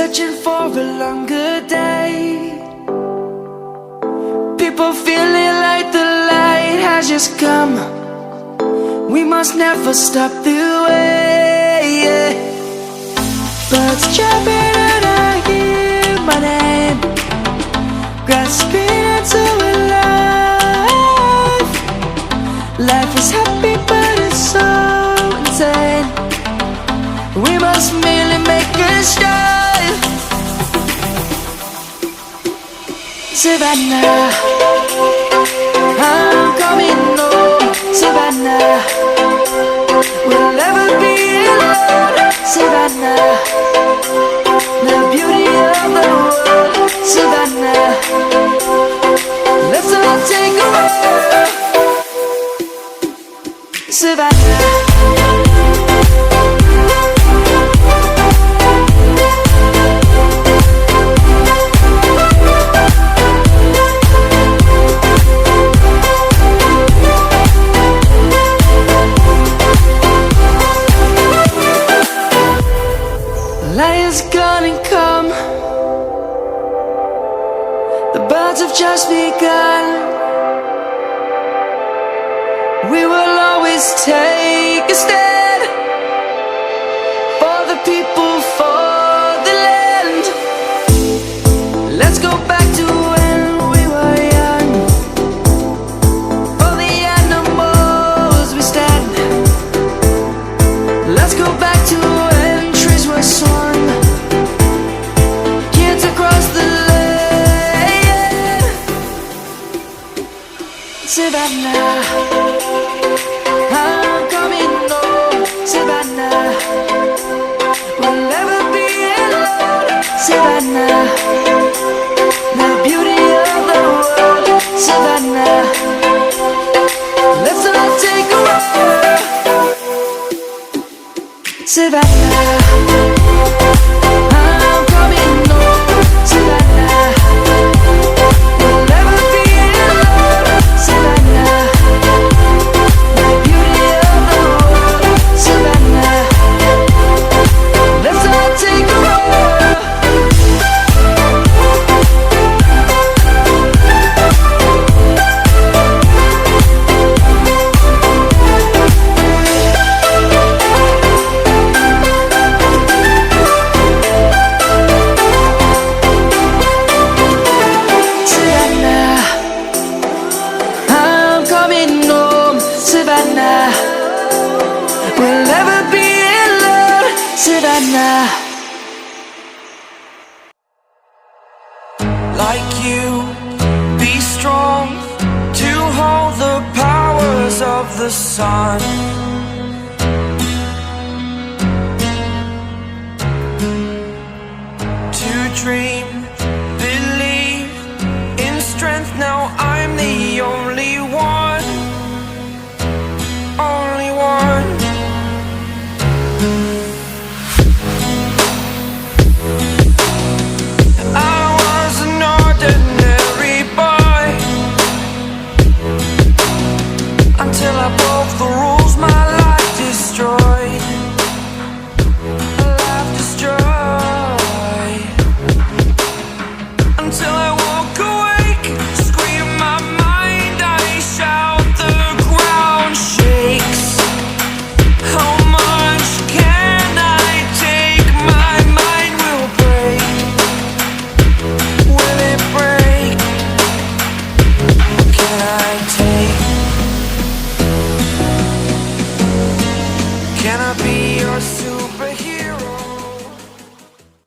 searching for a longer day. People feeling like the light has just come. We must never stop the way. Birds chirping and I hear my name, grasping into a life. Life is happy but it's so insane. We must merely make a start. Savannah, I'm coming home. Savannah, we'll never be alone. Savannah, the beauty of the world. Savannah, let's all take a walk. Savannah. Lion's gonna come. The birds have just begun. We will always take a stand for the people, for the land. Let's go back to when we were young. For the animals we stand. Let's go back to when trees were swung. Kids across the land. Savannah, I'm coming home. Savannah, we'll never be alone. Savannah, the beauty of the world. Savannah, let's all take a walk. Savannah, I'm coming home. Savannah, we'll never be alone. Savannah, the beauty of the world. Savannah, let's all take a walk. Savannah, we'll never be alone. Savannah. Like you, be strong to hold the powers of the sun. To dream, believe in strength. Now I'm the only one. Only one. I was an ordinary boy until I broke the rules. My life destroyed. Life destroyed. Until I woke awake, scream my mind, I shout, the ground shakes. How much can I take? My mind will break. Will it break? Can I take? Can I be your superhero?